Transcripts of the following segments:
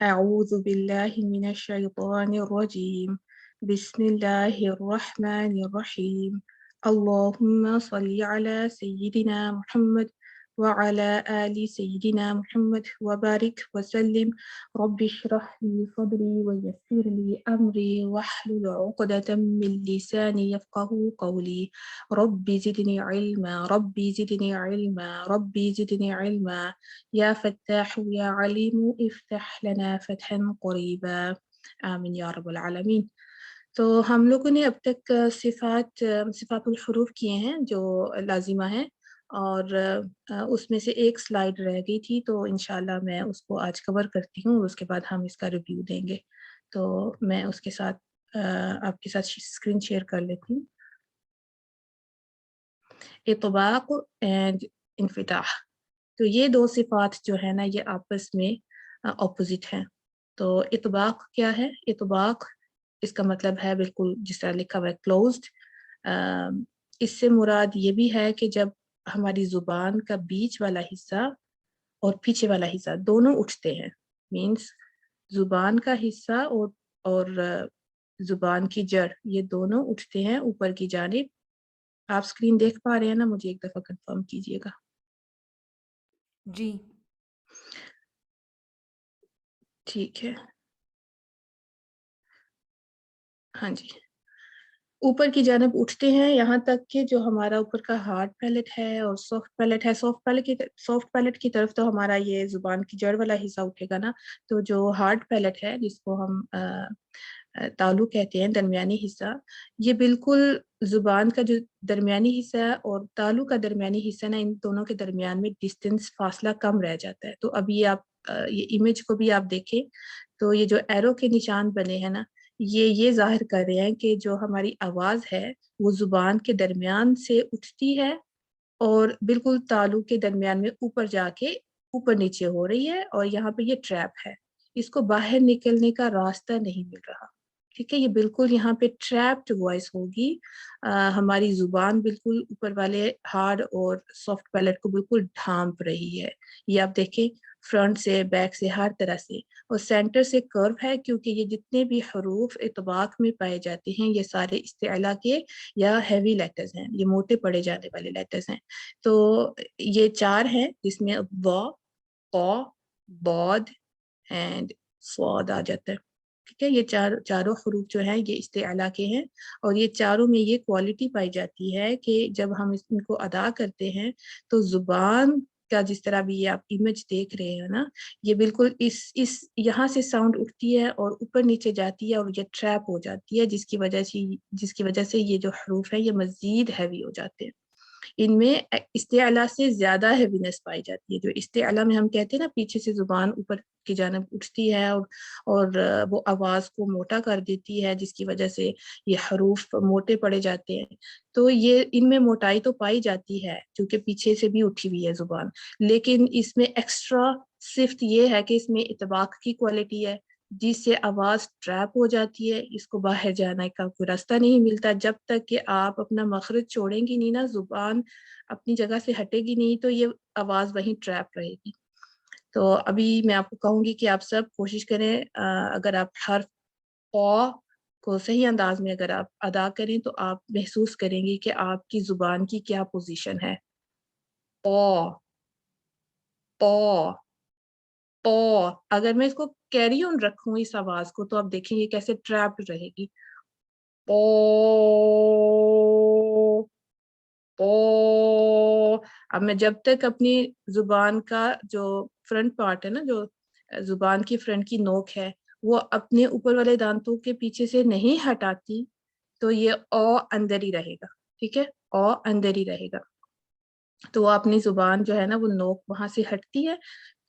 أعوذ بالله من الشيطان الرجيم. بسم الله الرحمن الرحيم. اللهم صل على سيدنا محمد وعلى آل سيدنا محمد وبارك وسلم. رب اشرح لي صدري ويسر لي أمري واحلل عقدة من لساني يفقه قولي. رب زدني علما، ربي زدني علما، ربي زدني علما. या फ़त्ताह या अलीम इफ्तह लना फ़तहन क़रीबा। आमीन या रब्बल आलमीन। तो हम लोगों ने अब तक सिफ़ातुल हुरूफ किए हैं जो लाज़िमा हैं, और उसमें से एक स्लाइड रह गई थी, तो इंशाल्लाह मैं उसको आज कवर करती हूँ और उसके बाद हम इसका रिव्यू देंगे। तो मैं उसके साथ आपके साथ स्क्रीन शेयर कर लेती हूँ। इत्बाक़ एंड इन्फ़िताह, तो ये दो सिफात जो है ना, ये आपस में ऑपोजिट हैं। तो इत्बाक़ क्या है? इत्बाक़ इसका मतलब है बिल्कुल जिस तरह लिखा हुआ है क्लोज्ड। इससे मुराद ये भी है कि जब हमारी ज़ुबान का बीच वाला हिस्सा और पीछे वाला हिस्सा दोनों उठते हैं, मीन्स ज़ुबान का हिस्सा और ज़ुबान की जड़, ये दोनों उठते हैं ऊपर की जानिब। आप स्क्रीन देख पा रहे हैं ना? मुझे एक दफ़ा कंफर्म कीजिएगा। जी ठीक है, हाँ जी। ऊपर की जानिब उठते हैं यहाँ तक कि जो हमारा ऊपर का हार्ड पैलेट है और सॉफ्ट पैलेट है, सॉफ्ट पैलेट की तरफ तो हमारा ये जुबान की जड़ वाला हिस्सा उठेगा ना। तो जो हार्ड पैलेट है जिसको हम तालु कहते हैं, दरमियानी हिस्सा, ये बिल्कुल जुबान का जो दरमियानी हिस्सा है और तालु का दरमियानी हिस्सा ना, इन दोनों के दरमियान में डिस्टेंस फासला कम रह जाता है। तो अभी आप ये इमेज को भी आप देखें तो ये जो एरो के निशान बने हैं ना, ये ज़ाहिर कर रहे हैं कि जो हमारी आवाज़ है वो ज़ुबान के दरमियान से उठती है और बिल्कुल तालु के दरमियान में ऊपर जाके ऊपर नीचे हो रही है, और यहाँ पे ये ट्रैप है, इसको बाहर निकलने का रास्ता नहीं मिल रहा। ठीक है, ये बिल्कुल यहाँ पे ट्रैप्ड वॉइस होगी। हमारी ज़ुबान बिल्कुल ऊपर वाले हार्ड और सॉफ्ट पैलेट को बिल्कुल ढांप रही है। ये आप देखें, फ्रंट से बैक से हर तरह से, और सेंटर से कर्व है, क्योंकि ये जितने भी हरूफ इत्बाक में पाए जाते हैं ये सारे इस्तिअला के या हैवी लेटर्स हैं, ये मोटे पड़े जाने वाले लेटर्स हैं। तो ये चार हैं जिसमें व, क़, बॉद एंड स्वाद आ जाता है। ठीक है, ये चारों हरूफ जो हैं ये इस्तिअला के हैं, और ये चारों में ये क्वालिटी पाई जाती है कि जब हम इनको अदा करते हैं तो जुबान का, जिस तरह भी ये आप इमेज देख रहे हैं ना, ये बिल्कुल इस यहाँ से साउंड उठती है और ऊपर नीचे जाती है और ये ट्रैप हो जाती है, जिसकी वजह से ये जो हरूफ है ये मजीद हैवी हो जाते हैं। इनमें इस्तिअला से ज्यादा हेवीनेस पाई जाती है। जो इस्तिअला में हम कहते हैं ना, पीछे से जुबान ऊपर की जानिब उठती है और वो आवाज को मोटा कर देती है, जिसकी वजह से ये हरूफ मोटे पड़े जाते हैं। तो ये इनमें मोटाई तो पाई जाती है क्योंकि पीछे से भी उठी हुई है जुबान, लेकिन इसमें एक्स्ट्रा सिर्फ ये है कि इसमें इतबाक की क्वालिटी है, जिससे आवाज ट्रैप हो जाती है, इसको बाहर जाने का कोई रास्ता नहीं मिलता। जब तक कि आप अपना मखरज छोड़ेंगी नहीं ना, जुबान अपनी जगह से हटेगी नहीं, तो ये आवाज वहीं ट्रैप रहेगी। तो अभी मैं आपको कहूंगी कि आप सब कोशिश करें, अगर आप हर क़ को सही अंदाज में अगर आप अदा करें तो आप महसूस करेंगे कि आपकी जुबान की क्या पोजीशन है। क़, क़, क़। अगर मैं इसको कैरी ऑन रखूं इस आवाज को, तो आप देखेंगे कैसे ट्रैप्ड रहेगी। क़, ओ, अब मैं जब तक अपनी जुबान का जो फ्रंट पार्ट है ना, जो जुबान की फ्रंट की नोक है, वो अपने ऊपर वाले दांतों के पीछे से नहीं हटाती, तो ये अंदर ही रहेगा। ठीक है, अंदर ही रहेगा। तो अपनी जुबान जो है ना, वो नोक वहां से हटती है,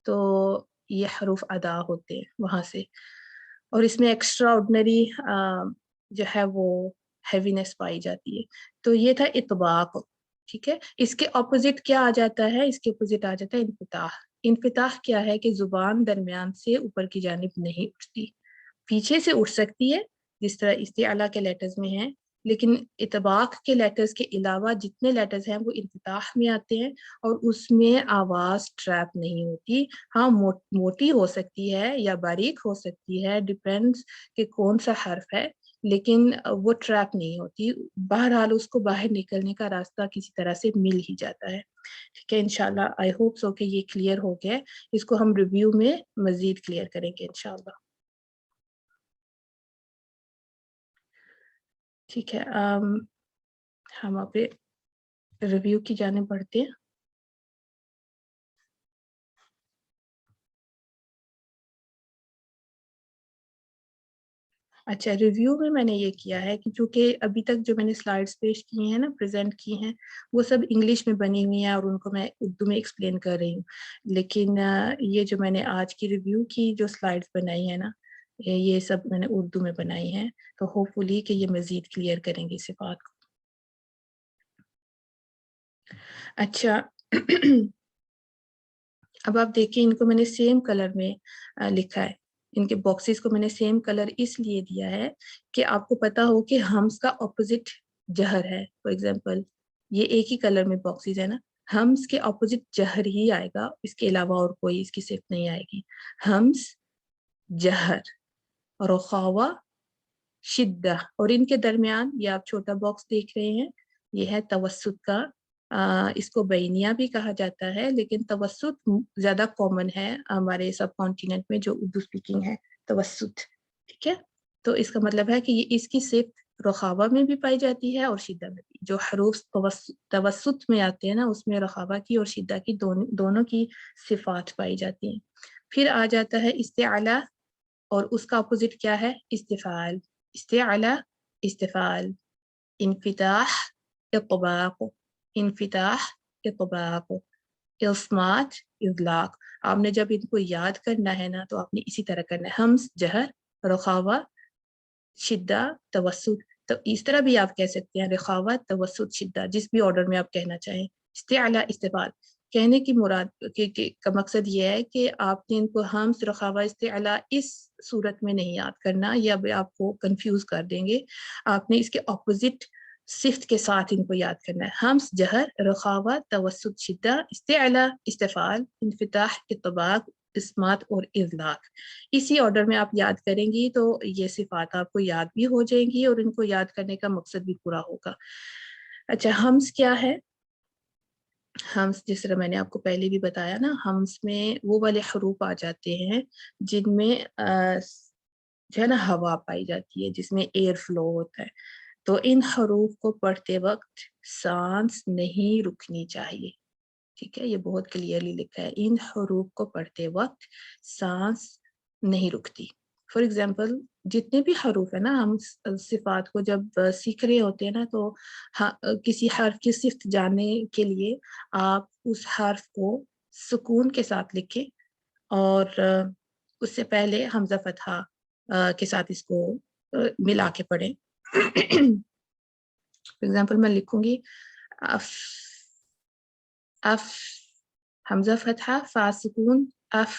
तो ये हरूफ अदा होते हैं वहां से। और इसमें एक्स्ट्रा ऑर्डिनरी जो है वो हैवीनेस पाई जाती है। तो ये था इत्बाक। ठीक है, इसके ऑपोजिट क्या आ जाता है? इसके ऑपोजिट आ जाता है इन्फिताह। इन्फिताह क्या है कि जुबान दरमियान से ऊपर की जानिब नहीं उठती, पीछे से उठ सकती है जिस तरह इस्तिअला के लेटर्स में है, لیکن اطباق کے لیٹرز کے علاوہ جتنے لیٹرز ہیں وہ انفتاح میں آتے ہیں اور اس میں آواز ٹریپ نہیں ہوتی. ہاں موٹی ہو سکتی ہے یا باریک ہو سکتی ہے، ڈیپینڈز کہ کون سا حرف ہے، لیکن وہ ٹریپ نہیں ہوتی. بہرحال اس کو باہر نکلنے کا راستہ کسی طرح سے مل ہی جاتا ہے. ٹھیک ہے، انشاءاللہ آئی ہوپ سو کہ یہ کلیئر ہو گیا. اس کو ہم ریویو میں مزید کلیئر کریں گے انشاءاللہ. ٹھیک ہے، ہم آپ ریویو کی جانب بڑھتے ہیں. اچھا، ریویو میں نے یہ کیا ہے کہ چونکہ ابھی تک جو میں نے سلائڈز پیش کی ہیں نا، پریزنٹ کی ہیں، وہ سب انگلش میں بنی ہوئی ہیں اور ان کو میں اردو میں ایکسپلین کر رہی ہوں. لیکن یہ جو میں نے آج کی ریویو کی جو سلائڈز بنائی ہیں نا، یہ سب میں نے اردو میں بنائی ہیں، تو ہوپ فلی کہ یہ مزید کلیئر کریں گی صفات کو. اچھا اب آپ دیکھیں، ان کو میں نے سیم کلر میں لکھا ہے. ان کے باکسز کو میں نے سیم کلر اس لیے دیا ہے کہ آپ کو پتا ہو کہ ہمز کا اپوزٹ جہر ہے. فار ایگزامپل یہ ایک ہی کلر میں باکسز ہے نا، ہمز کے اپوزٹ جہر ہی آئے گا، اس کے علاوہ اور کوئی اس کی صفت نہیں آئے گی. ہمز جہر، رخاوہ شدہ، اور ان کے درمیان یہ آپ چھوٹا باکس دیکھ رہے ہیں، یہ ہے توسط کا. اس کو بینیہ بھی کہا جاتا ہے، لیکن توسط زیادہ کامن ہے ہمارے سب کانٹیننٹ میں جو اردو اسپیکنگ ہے. توسط، ٹھیک ہے، تو اس کا مطلب ہے کہ یہ اس کی صفت رخاوہ میں بھی پائی جاتی ہے اور شدہ میں بھی. جو حروف توسط میں آتے ہیں نا، اس میں رخاوہ کی اور شدہ کی دونوں کی صفات پائی جاتی ہیں. پھر آ جاتا ہے استعلا، اور اس کا اپوزٹ کیا ہے؟ استفعال. استعلا استفعال. انفتاح اطباق. انفتاح اطباق. اصمات اطلاق. آپ نے جب ان کو یاد کرنا ہے نا، تو آپ نے اسی طرح کرنا ہے، ہمز جہر، رخاوہ شدہ توسط. تو اس طرح بھی آپ کہہ سکتے ہیں، رخاوہ توسط شدہ، جس بھی آرڈر میں آپ کہنا چاہیں. استعلا استفعال کہنے کی مراد کا مقصد یہ ہے کہ آپ نے ان کو ہمز رخاوہ استعلا اس صورت میں نہیں یاد کرنا، یا آپ کو کنفیوز کر دیں گے. آپ نے اس کے اپوزٹ صفت کے ساتھ ان کو یاد کرنا ہے. ہمز جہر، رخاوہ توسط شدہ، استعلا استفعال، انفتاح اطباق، اسمات اور اطلاق. اسی آرڈر میں آپ یاد کریں گی تو یہ صفات آپ کو یاد بھی ہو جائیں گی اور ان کو یاد کرنے کا مقصد بھی پورا ہوگا. اچھا، ہمز کیا ہے؟ ہمز جس طرح میں نے آپ کو پہلے بھی بتایا نا، ہمز میں وہ والے حروف آ جاتے ہیں جن میں جو ہے نا ہوا پائی جاتی ہے، جس میں ایئر فلو ہوتا ہے. تو ان حروف کو پڑھتے وقت سانس نہیں رکنی چاہیے. ٹھیک ہے، یہ بہت کلیئرلی لکھا ہے، ان حروف کو پڑھتے وقت سانس نہیں رکتی. فار ایگزامپل جتنے بھی حروف ہیں نا، ہم صفات کو جب سیکھ رہے ہوتے ہیں نا، تو کسی حرف کی صفت جاننے کے لیے آپ اس حرف کو سکون کے ساتھ لکھیں اور اس سے پہلے حمزہ فتحہ کے ساتھ اس کو ملا کے پڑھیں. فار ایگزامپل میں لکھوں گی اف، اف، حمزہ فتحہ، فا سکون، اف.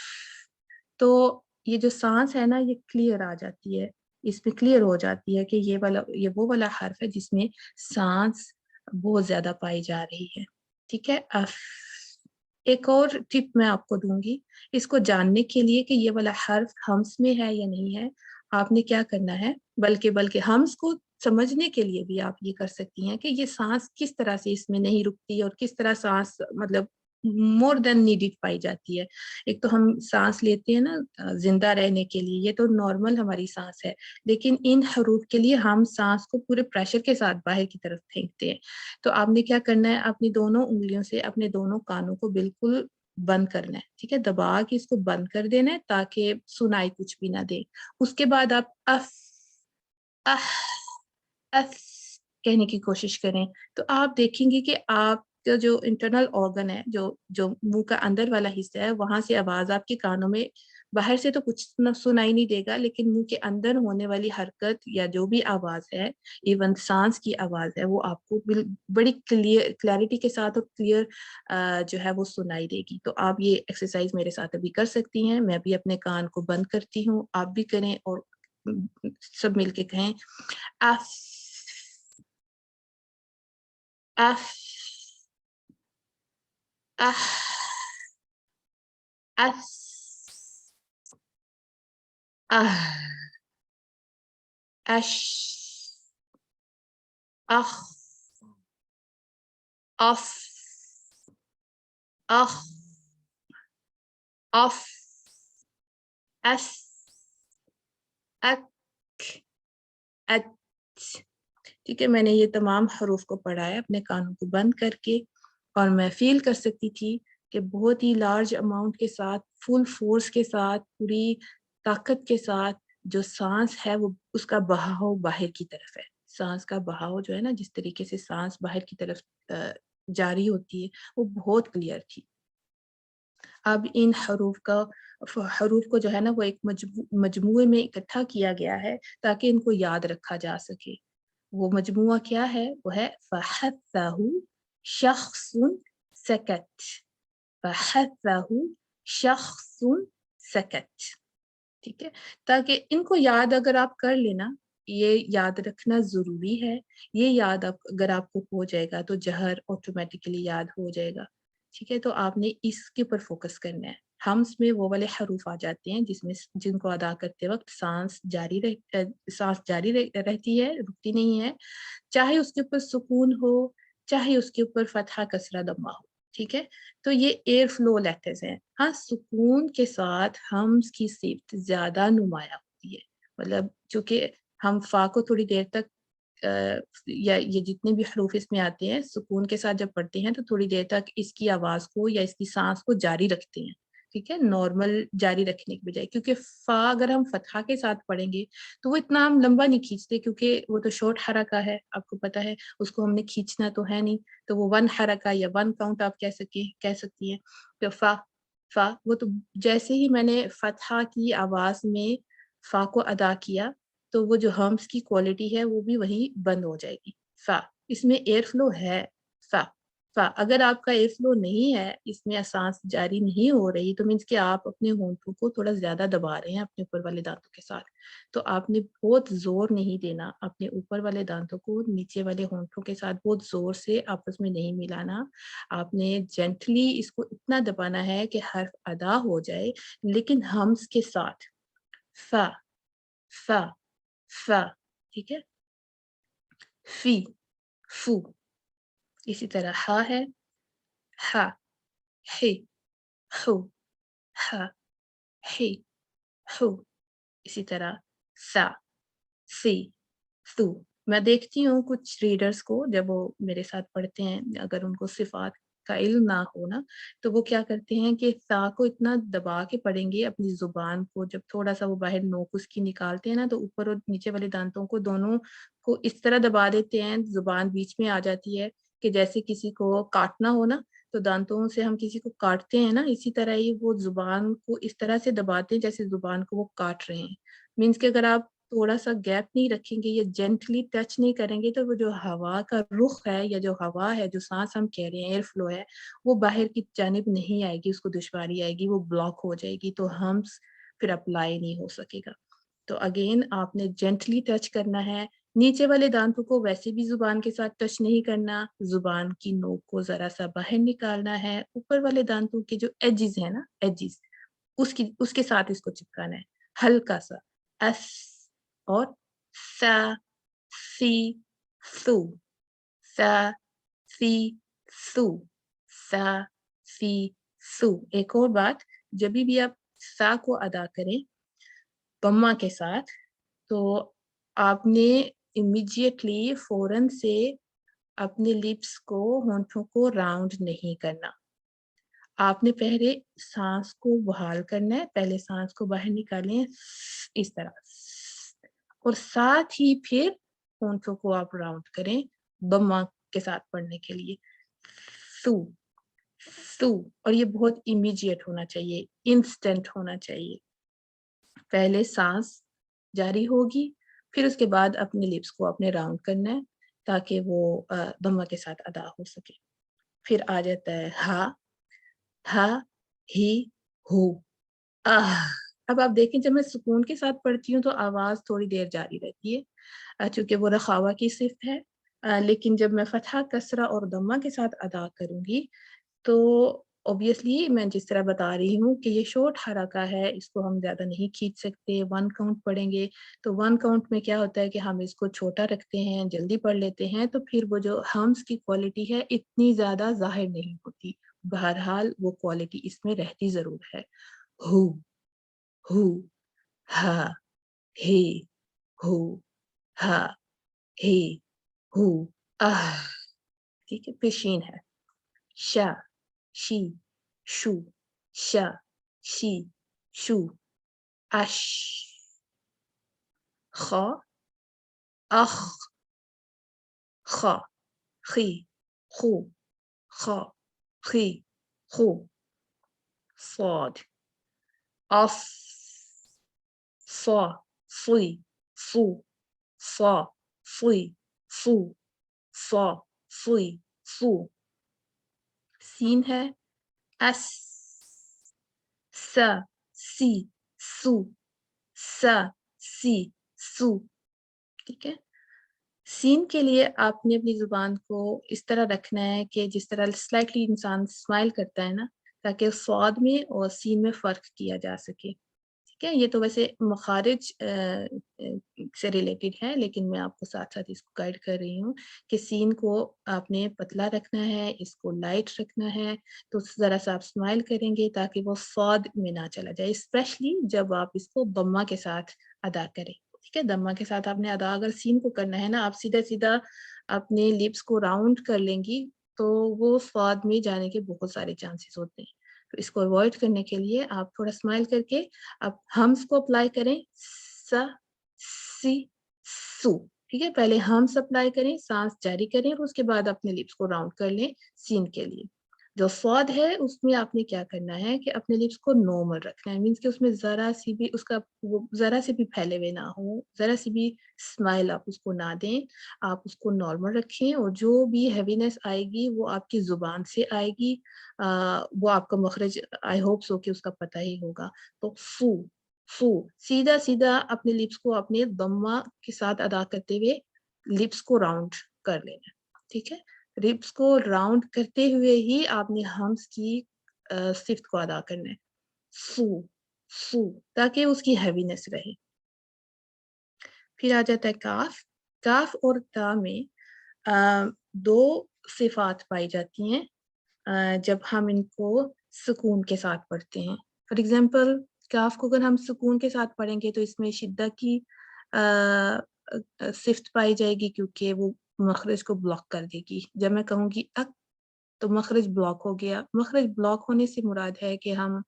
تو یہ جو سانس ہے نا، یہ کلیئر آ جاتی ہے، اس میں کلیئر ہو جاتی ہے کہ یہ وہ والا حرف ہے جس میں سانس بہت زیادہ پائی جا رہی ہے. ٹھیک ہے، اف. ایک اور ٹپ میں آپ کو دوں گی، اس کو جاننے کے لیے کہ یہ والا حرف ہمس میں ہے یا نہیں ہے، آپ نے کیا کرنا ہے، بلکہ ہمس کو سمجھنے کے لیے بھی آپ یہ کر سکتی ہیں کہ یہ سانس کس طرح سے اس میں نہیں رکتی اور کس طرح سانس مطلب مور دین نیڈڈ پائی جاتی ہے. ایک تو ہم سانس لیتے ہیں نا زندہ رہنے کے لیے، یہ تو نارمل ہماری سانس ہے، لیکن ان حروف کے لیے ہم سانس کو پورے پریشر کے ساتھ باہر کی طرف پھینکتے ہیں. تو آپ نے کیا کرنا ہے، اپنی دونوں انگلیوں سے اپنے دونوں کانوں کو بالکل بند کرنا ہے. ٹھیک ہے، دبا کے اس کو بند کر دینا ہے تاکہ سنائی کچھ بھی نہ دے. اس کے بعد آپ اف، اح، اف کہنے کی کوشش کریں. تو آپ دیکھیں گے کہ آپ کا جو انٹرنل آرگن ہے، جو منہ کا اندر والا حصہ ہے، وہاں سے آواز آپ کے کانوں میں باہر سے تو کچھ سنائی نہیں دے گا، لیکن منہ کے اندر ہونے والی حرکت یا جو بھی آواز ہے، ایون سانس کی آواز ہے، وہ آپ کو بڑی کلیئرٹی کے ساتھ اور کلیئر جو ہے وہ سنائی دے گی. تو آپ یہ ایکسرسائز میرے ساتھ ابھی کر سکتی ہیں. میں بھی اپنے کان کو بند کرتی ہوں، آپ بھی کریں اور سب مل کے کہیں اف، أف أح أس أه أش أخ أف أخ أف أس أك أت. ठीक है, मैंने ये तमाम हरूफ को पढ़ा है अपने कानों को बंद करके, और मैं फील कर सकती थी कि बहुत ही लार्ज अमाउंट के साथ, फुल फोर्स के साथ, पूरी ताकत के साथ जो सांस है वो उसका बहाव बाहर की तरफ है। सांस का बहाव जो है ना, जिस तरीके से सांस बाहर की तरफ जारी होती है, वो बहुत क्लियर थी। अब इन हरूफ को जो है ना वो एक मजमुए में इकट्ठा किया गया है ताकि इनको याद रखा जा सके। वो मजमुआ क्या है? वो है फ़हस्सहु शख़्सुन सकत, फ़हस्सहु शख़्सुन सकत। ठीक है? ताकि इनको याद अगर आप कर लेना, ये याद रखना ज़रूरी है। ये याद आप अगर आपको हो जाएगा तो जहर ऑटोमैटिकली याद हो जाएगा। ठीक है? तो आपने इसके ऊपर फ़ोकस करना है। हम्स में वो वाले हरूफ आ जाते हैं जिनको अदा करते वक़्त साँस जारी रहती है, रुकती नहीं है। चाहे उसके ऊपर सुकून हो, चाहे उसके ऊपर फ़तहा, कसरा, दम्मा हो, ठीक है? तो ये एयर फ्लो लेटर्स हैं। हाँ, सुकून के साथ हम्स की सिफ़्त ज़्यादा नुमायाँ होती है। मतलब चूँकि हम फ़ा को थोड़ी देर तक या ये जितने भी हरूफ इसमें आते हैं, सुकून के साथ जब पढ़ते हैं तो थोड़ी देर तक इसकी आवाज़ को या इसकी साँस को जारी रखते हैं, ठीक है? नॉर्मल जारी रखने की बजाय, क्योंकि फ़ा अगर हम फ़तहा के साथ पढ़ेंगे तो वो इतना हम लंबा नहीं खींचते, क्योंकि वो तो शॉर्ट हरका है, आपको पता है, उसको हमने खींचना तो है नहीं, तो वो 1 हरका या 1 काउंट आप कह सकती हैं। तो फ़ा वो तो जैसे ही मैंने फ़तहा की आवाज़ में फ़ा को अदा किया, तो वो जो हम्स की क्वालिटी है वो भी वहीं बंद हो जाएगी। फ़ा, इसमें एयर फ्लो है, फ़ा फ़ा अगर आपका एयर फ्लो नहीं है, इसमें साँस जारी नहीं हो रही, तो मीन्स कि आप अपने होंठों को थोड़ा ज़्यादा दबा रहे हैं अपने ऊपर वाले दाँतों के साथ। तो आपने बहुत ज़ोर नहीं देना, अपने ऊपर वाले दाँतों को नीचे वाले होंठों के साथ बहुत ज़ोर से आपस में नहीं मिलाना। आपने जेंटली इसको इतना दबाना है कि हर्फ अदा हो जाए, लेकिन हम्स के साथ। फ़ा, फ़ा, फ़ा, ठीक है? फ़ी, फ़ू, इसी तरह हा है, हा, ही, हू, हा, ही, हू, इसी तरह सा, सी, सू। मैं देखती हूँ कुछ रीडर्स को जब वो मेरे साथ पढ़ते हैं, अगर उनको सिफ़ात का इल्म ना हो ना, तो वो क्या करते हैं कि सा को इतना दबा के पढ़ेंगे अपनी ज़ुबान को, जब थोड़ा-सा वो बाहर नोक उसकी निकालते हैं ना, तो ऊपर और नीचे वाले दाँतों को दोनों को इस तरह दबा देते हैं, ज़ुबान बीच में आ जाती है कि जैसे किसी को काटना हो ना, तो दाँतों से हम किसी को काटते हैं ना, इसी तरह ही वो ज़ुबान को इस तरह से दबाते हैं जैसे ज़ुबान को वो काट रहे हैं। मीन्स कि अगर आप थोड़ा-सा गैप नहीं रखेंगे या जेंटली टच नहीं करेंगे, तो वो जो हवा का रुख है या जो हवा है, जो साँस हम कह रहे हैं, एयर फ्लो है, वो बाहर की जानिब नहीं आएगी, उसको दुश्वारी आएगी, वो ब्लॉक हो जाएगी, तो हम्स फिर अप्लाई नहीं हो सकेगा। तो अगेन आपने जेंटली टच करना है, नीचे वाले दाँतों को वैसे भी ज़ुबान के साथ टच नहीं करना, ज़ुबान की नोक को ज़रा-सा बाहर निकालना है, ऊपर वाले दाँतों के जो एजेस हैं ना, एजेस, उसके साथ इसको चिपकाना है, हल्का-सा। अस और सा, सी, सू, सा, सी, सू, सा, सी, सू। एक और बात, जभी भी आप सा को अदा करें बम्मा के साथ, तो आपने इमीडिएटली फ़ौरन से अपने लिप्स को, होंठों को राउंड नहीं करना। आपने पहले साँस को बहाल करना है, पहले साँस को बाहर निकालें इस तरह, और साथ ही फिर होंठों को आप राउंड करें बम्मा के साथ पढ़ने के लिए। सू, सू, और ये बहुत इमीडिएट होना चाहिए, इंस्टेंट होना चाहिए। पहले साँस जारी होगी, फिर उसके बाद अपने लिप्स को आपने राउंड करना है ताकि वो बम्मा के साथ अदा हो सके। फिर आ जाता है हा, हा, ही, हू। आह! अब आप देखें, जब मैं सुकून के साथ पढ़ती हूँ तो आवाज़ थोड़ी देर जारी रहती है, चूँकि वो रख़ावा की सिफ़्त है। लेकिन जब मैं फ़तहा, कसरा और दम्मा के साथ अदा करूँगी, तो ऑब्वियसली मैं जिस तरह बता रही हूँ कि ये शॉर्ट हरका है, इसको हम ज़्यादा नहीं खींच सकते, 1 काउंट पढ़ेंगे, तो 1 काउंट में क्या होता है कि हम इसको छोटा रखते हैं, जल्दी पढ़ लेते हैं, तो फिर वो जो हम्स की क्वालिटी है, इतनी ज़्यादा ज़ाहिर नहीं होती। बहरहाल वो क्वालिटी इसमें रहती ज़रूर है। हू, हू, हा, हे, हू, हा, हे, हू, आह। ठीक है? पेशीन है। शा, शी, शू, शा, शी, शू, अश, ख, अख, ख, खी, खू, ख, खी, खू, صاد, अफ, सा, फुई, फू, सा, फुई, फू, सा, फुई, फू। सीन है अस, सा, सी, सू, सा, सी, सू। ठीक है? सीन के लिए आपने अपनी ज़ुबान को इस तरह रखना है कि जिस तरह स्लाइटली इंसान स्माइल करता है ना, ताकि स्वाद में और सीन में फ़र्क किया जा सके। ठीक है? ये तो वैसे मखारिज से रिलेटेड है, लेकिन मैं आपको साथ-साथ इसको गाइड कर रही हूँ कि सीन को आपने पतला रखना है, इसको लाइट रखना है, तो ज़रा-सा आप स्माइल करेंगे ताकि वो स्वाद में ना चला जाए, स्पेशली जब आप इसको दम्मा के साथ अदा करें। ठीक है? दम्मा के साथ आपने अदा अगर सीन को करना है ना, आप सीधा-सीधा अपने लिप्स को राउंड कर लेंगी, तो वो स्वाद में जाने के बहुत सारे चांसेस होते हैं। तो इसको अवॉइड करने के लिए आप थोड़ा स्माइल करके आप हम्स को अप्लाई करें, स, सी, सू। ठीक है? पहले हम्स अप्लाई करें, साँस जारी करें और उसके बाद अपने लिप्स को राउंड कर लें सीन के लिए। जो स्वाद है उसमें आपने क्या करना है कि अपने लिप्स को नॉर्मल रखना है, मीन्स कि उसमें ज़रा-सी भी उसका वो ज़रा-से भी फैले हुए ना हो, ज़रा-सी भी स्माइल आप उसको ना दें, आप उसको नॉर्मल रखें और जो भी हेवीनेस आएगी वो आपकी ज़ुबान से आएगी। वो आपका मखरज आई होप सो कि उसका पता ही होगा। तो फू, फू, सीधा-सीधा अपने लिप्स को अपने दम्मा के साथ अदा करते हुए लिप्स को राउंड कर लेना है, ठीक है? लिप्स को राउंड करते हुए ही आपने हम्स की सिफ़्त को अदा करना है। फू, फू, ताकि उसकी हेवीनेस रहे। फिर आ जाता है काफ़, काफ़ और ता में 2 सिफ़ात पाई जाती हैं जब हम इनको सुकून के साथ पढ़ते हैं। फॉर एग्ज़ाम्पल काफ़ को अगर हम सुकून के साथ पढ़ेंगे तो इसमें शिद्दत की सिफ़्त पाई जाएगी क्योंकि वो मखरज को ब्लॉक कर देगी। जब मैं कहूँगी अक तो मखरज ब्लॉक हो गया। मखरज ब्लॉक होने से मुराद है कि हम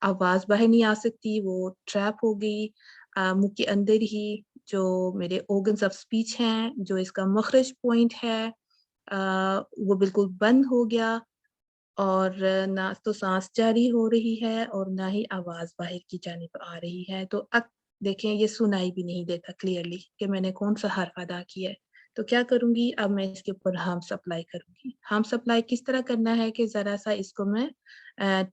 आवाज़ बाहर नहीं आ सकती, वो ट्रैप हो गई मुँह के अंदर ही जो मेरे ऑर्गन्स ऑफ स्पीच हैं, जो इसका मखरज पॉइंट है वो बिल्कुल बंद हो गया और ना तो साँस जारी हो रही है और ना ही आवाज़ बाहर की जानिब आ रही है। तो देखें ये सुनाई भी नहीं देता क्लियरली कि मैंने कौन-सा हर्फ अदा किया है। तो क्या करूँगी अब मैं इसके ऊपर हम्स अप्लाई करूँगी। हम्स अप्लाई किस तरह करना है कि ज़रा-सा इसको मैं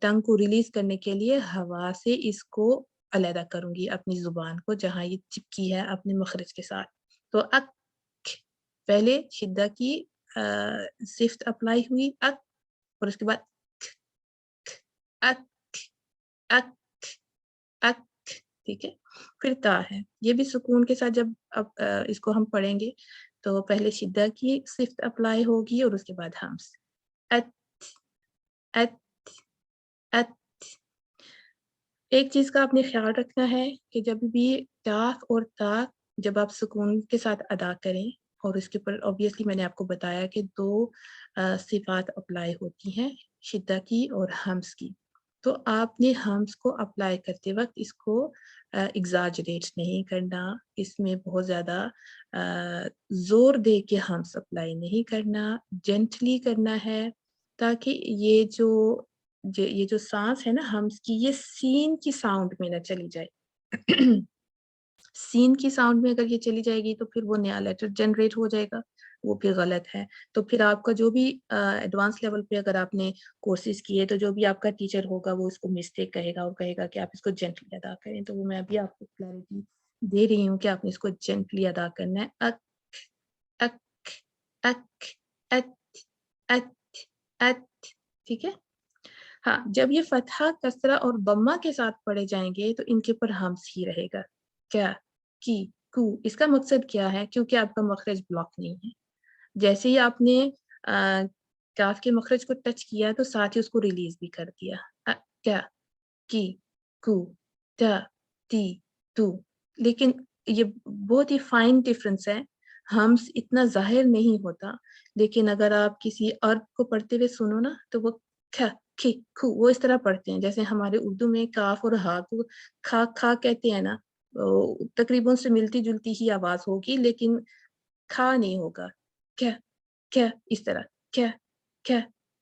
टंग को रिलीज़ करने के लिए हवा से इसको अलहदा करूँगी अपनी ज़ुबान को जहाँ ये चिपकी है अपने मखरज के साथ। तो पहले शिद्दा की सिफ़्त अप्लाई हुई और उसके बाद अक, अक, अक, ठीक है? फिर ता है, ये भी सुकून के साथ जब अब इसको हम पढ़ेंगे, तो पहले शिद्दा की सिफ़्त अप्लाई होगी और उसके बाद हम्स। अत, अत, अत। एक चीज़ का आपने ख़्याल रखना है कि जब भी काफ़ और ता जब आप सुकून के साथ अदा करें और इसके ऊपर ऑब्वियसली मैंने आपको बताया कि 2 सिफ़ात अप्लाई होती हैं, शिद्दा की और हम्स की। तो आपने हम्स को अप्लाई करते वक़्त इसको एक्ज़ैजरेट नहीं करना, इसमें बहुत ज़्यादा ज़ोर दे के हम्स अप्लाई नहीं करना, जेंटली करना है ताकि ये जो साँस है ना हम्स की ये सीन की साउंड में ना चली जाए। सीन की साउंड में अगर ये चली जाएगी तो फिर वो नया लेटर जनरेट हो जाएगा, वो फिर गलत है। तो फिर आपका जो भी एडवांस लेवल पे अगर आपने कोर्सेज़ किए तो जो भी आपका टीचर होगा वो इसको मिस्टेक कहेगा और कहेगा कि आप इसको जेंटली अदा करें। तो वो मैं अभी आपको क्लैरिटी दे रही हूँ कि आपने इसको जेंटली अदा करना है। अक, अक, अक, अत, अत, अत, ठीक है। हाँ, जब ये फतहा, कसरा और बम्मा के साथ पढ़े जाएंगे तो इनके ऊपर हमस ही रहेगा। क्या, की, कू। इसका मकसद क्या है? क्योंकि आपका मखरज ब्लॉक नहीं है। जैसे ही आपने काफ के मखरज को टच किया तो साथ ही उसको रिलीज भी कर दिया। क्या, की, कू, ता, ती, तू। लेकिन ये बहुत ही फाइन डिफरेंस है, हम्स इतना जाहिर नहीं होता। लेकिन अगर आप किसी अर्ब को पढ़ते हुए सुनो ना तो वो ख, खी, खू वो इस तरह पढ़ते हैं जैसे हमारे उर्दू में काफ और हा को खा खा कहते हैं ना। तकरीबन से मिलती जुलती ही आवाज होगी लेकिन खा नहीं होगा। क्या, क्या, इस तरह। क्या, क्या,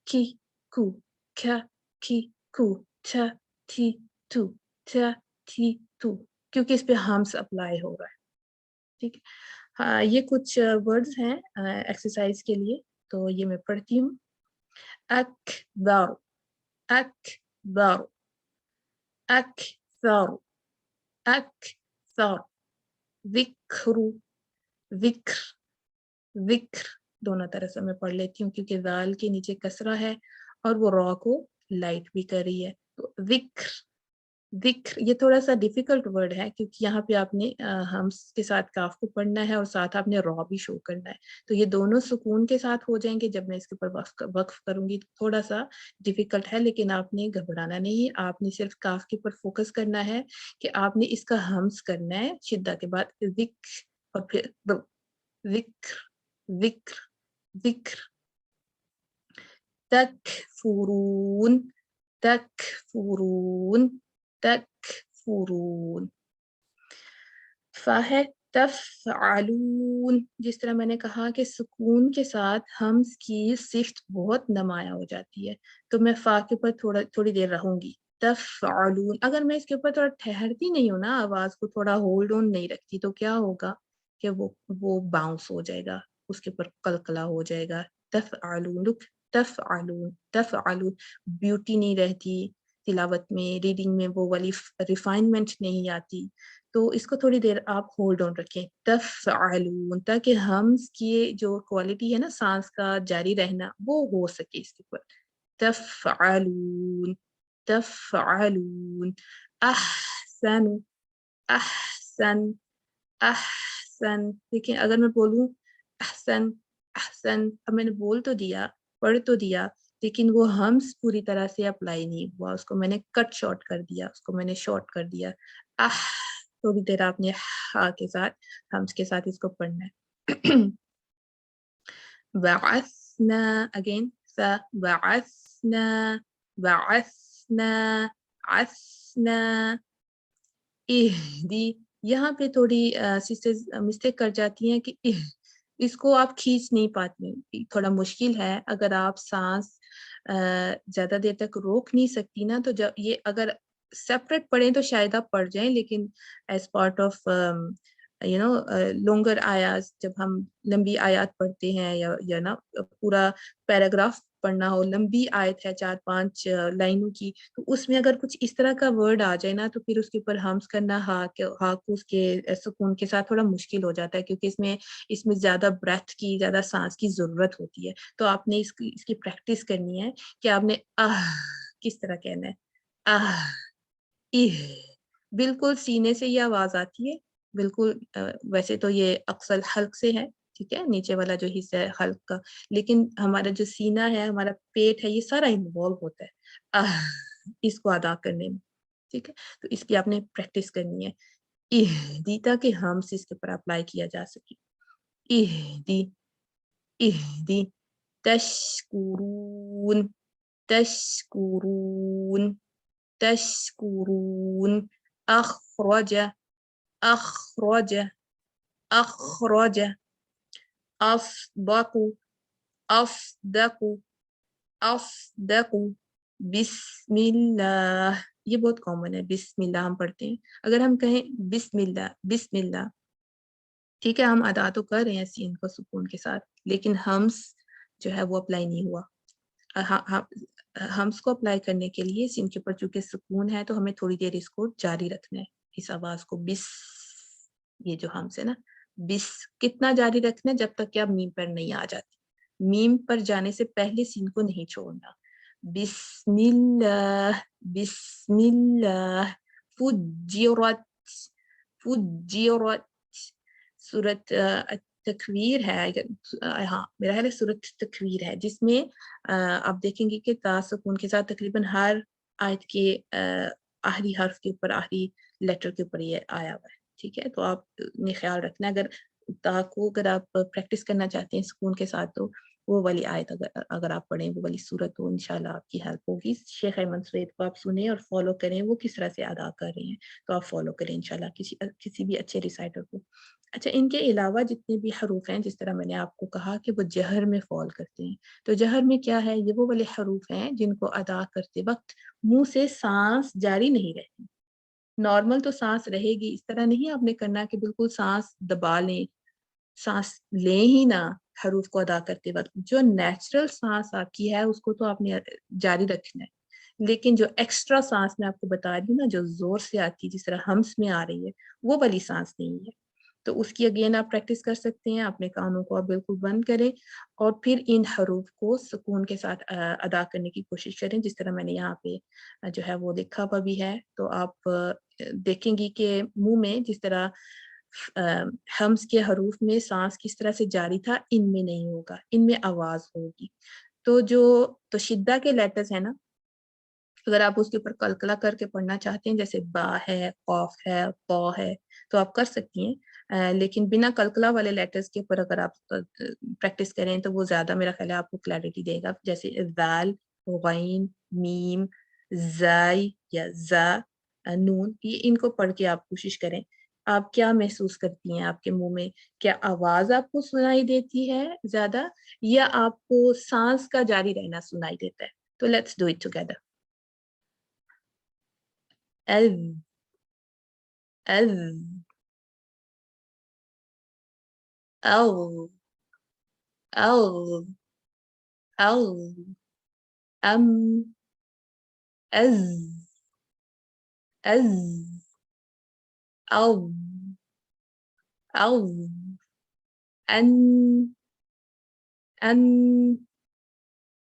की, कू, क्या, की, कू, छ, थी, टू, छ, थी, टू। क्योंकि इस पे हम्स अप्लाई हो रहा है। ठीक है। हाँ, ये कुछ वर्ड्स हैं एक्सरसाइज के लिए, तो ये मैं पढ़ती हूँ। अकबर, अकबर, अकसर, अकसर, विक्र, विक्र, विक्र। दोनों तरह से मैं पढ़ लेती हूँ क्योंकि दाल के नीचे कसरा है और वो रॉ को लाइट भी कर रही है। तो विक्र, विक्र ये थोड़ा सा डिफिकल्ट वर्ड है क्योंकि यहाँ पे आपने हम्स के साथ काफ को पढ़ना है और साथ आपने रॉ भी शो करना है। तो ये दोनों सुकून के साथ हो जाएंगे। जब मैं इसके ऊपर वक्फ करूंगी तो थोड़ा सा डिफिकल्ट है, लेकिन आपने घबराना नहीं। आपने सिर्फ काफ के ऊपर फोकस करना है कि आपने इसका हम्स करना है शिद्दा के बाद विक और फिर विक्र, विक्र, विक्र। तकफुरून, तकफुरून, तकफुरून। फा है तफअलून। जिस तरह मैंने कहा कि सुकून के साथ हम्स की सिफ्त बहुत नुमाया हो जाती है, तो मैं फा के ऊपर थोड़ी देर रहूंगी। तफअलून। अगर मैं इसके ऊपर थोड़ा ठहरती नहीं हूँ ना, आवाज को थोड़ा होल्ड ऑन नहीं रखती, तो क्या होगा कि वो बाउंस हो जाएगा, उसके ऊपर कलकला हो जाएगा। तफअलून, लुक, तफअलून, तफअलून। ब्यूटी नहीं रहती तिलावत में, रीडिंग में वो वाली रिफाइनमेंट नहीं आती। तो इसको थोड़ी देर आप होल्ड ऑन रखें। तफ़अलून, ताकि हम्स की जो क्वालिटी है ना सांस का जारी रहना वो हो सके इसके ऊपर। तफ़अलून, तफ़अलून। अहसन, अहसन, अहसन। देखिए अगर मैं बोलूं अहसन, अहसन, अब मैंने बोल तो दिया, पढ़ तो दिया, लेकिन वो हम्स पूरी तरह से अप्लाई नहीं हुआ। उसको मैंने कट शॉर्ट कर दिया, उसको मैंने शॉर्ट कर दिया। आह, थोड़ी देर आपने हा के साथ, हम्स के साथ इसको पढ़ना है। बअसना, अगेन सा, बअसना, बअसना, असना, इहदी। यहाँ पे थोड़ी सिस्टर्स मिस्टेक कर जाती हैं कि इसको आप खींच नहीं पाती, थोड़ा मुश्किल है। अगर आप सांस ज्यादा देर तक रोक नहीं सकती ना, तो जब ये अगर सेपरेट पढ़ें तो शायद आप पढ़ जाएं, लेकिन एज पार्ट ऑफ लॉन्गर आयात, जब हम लंबी आयत पढ़ते हैं या ना पूरा पैराग्राफ पढ़ना हो, लंबी आयत है 4-5 लाइनों की, तो उसमें अगर कुछ इस तरह का वर्ड आ जाए ना तो फिर उसके ऊपर हम्स करना हा को उसके सुकून के साथ थोड़ा मुश्किल हो जाता है, क्योंकि इसमें ज्यादा ब्रेथ की, ज्यादा सांस की जरूरत होती है। तो आपने इसकी प्रैक्टिस करनी है कि आपने आह किस तरह कहना है। आह, इह। बिल्कुल सीने से ये आवाज आती है, बिल्कुल। वैसे तो ये अक्सर हल्क से है, ठीक है, नीचे वाला जो हिस्सा है हल्क का, लेकिन हमारा जो सीना है, हमारा पेट है, ये सारा इन्वॉल्व होता है आह, इसको अदा करने में। ठीक है, तो इसकी आपने प्रैक्टिस करनी है। इहदी, ताकि हम से इसके ऊपर अप्लाई किया जा सके। इहदी, इहदी। तशकुरून, तशकुरून, तशकुरून। अखरज, अखरज, अखरज। अस्दकु, अस्दकु, अस्दकु। बिस्मिल्लाह। ये बहुत कॉमन है, बिस्मिल्लाह हम पढ़ते हैं। अगर हम कहें बिस्मिल्लाह, बिस्मिल्लाह, ठीक है, हम अदा तो कर रहे हैं सीन को सुकून के साथ, लेकिन हम्स जो है वो अप्लाई नहीं हुआ। हम्स को अप्लाई करने के लिए सीन के ऊपर चूंकि सुकून है, तो हमें थोड़ी देर इसको जारी रखना है, इस आवाज को। बिस, ये जो हम्स है ना, बिस कितना जारी रखना है, जब तक कि आप मीम पर नहीं आ जाती। मीम पर जाने से पहले सीन को नहीं छोड़ना। बिस्मिल्लाह, बिस्मिल्लाह, फुज्जिरत, फुज्जिरत। सूरत तकवीर है, हाँ मेरा ख्याल है सूरत तकवीर है, जिसमें आप देखेंगे कि ता सुकून के साथ तकरीबन हर आयत के आखिरी हर्फ के ऊपर, आखिरी लेटर के ऊपर ये आया हुआ है। ठीक है, तो आप ने ख्याल रखना, अगर ता को अगर आप प्रैक्टिस करना चाहते हैं सुकून के साथ, तो वो वाली आयत अगर अगर आप पढ़ें, वो वाली सूरत, तो इंशाल्लाह आपकी हेल्प होगी। शेख अहमद सईद को आप सुने और फॉलो करें, वो किस तरह से अदा कर रहे हैं, तो आप फॉलो करें इंशाल्लाह किसी भी अच्छे रिसाइटर को। अच्छा, इनके अलावा जितने भी हरूफ हैं, जिस तरह मैंने आपको कहा कि वो जहर में फॉल करते हैं, तो जहर में क्या है, ये वो वाले हरूफ हैं जिनको अदा करते वक्त मुंह से सांस जारी नहीं रहती। नॉर्मल तो सांस रहेगी, इस तरह नहीं आपने करना कि बिल्कुल सांस दबा लें, सांस लें ही ना हरूफ को अदा करते वक्त। जो नेचुरल सांस आपकी है उसको तो आपने जारी रखना है, लेकिन जो एक्स्ट्रा सांस मैं आपको बता रही हूँ ना, जो जोर से आती है, जिस तरह हम्स में आ रही है, वो वाली सांस नहीं है। तो उसकी अगेन आप प्रैक्टिस कर सकते हैं। अपने कानों को आप बिल्कुल बंद करें और फिर इन हरूफ को सुकून के साथ अदा करने की कोशिश करें, जिस तरह मैंने यहाँ पे जो है वो लिखा हुआ भी है। तो आप देखेंगी कि मुंह में जिस तरह हम्स के हरूफ में सांस किस तरह से जारी था, इनमें नहीं होगा, इनमें आवाज होगी। तो जो तो शिद्दा के लेटर्स है ना, अगर आप उसके ऊपर कलकला करके पढ़ना चाहते हैं, जैसे बा है, कौफ है, पौ है, तो आप कर सकती हैं। लेकिन बिना कलकला वाले लेटर्स के ऊपर अगर आप प्रैक्टिस करें, तो वो ज्यादा मेरा ख्याल है आपको क्लैरिटी देगा। जैसे दाल, गैन, मीम, जाय या जा, नून, ये इनको पढ़ के आप कोशिश करें। आप क्या महसूस करती हैं आपके मुंह में? क्या आवाज आपको सुनाई देती है ज्यादा, या आपको सांस का जारी रहना सुनाई देता है? तो लेट्स डू इट टुगेदर। أذ أذ أو أو أو أم أز أز أو أو أن أن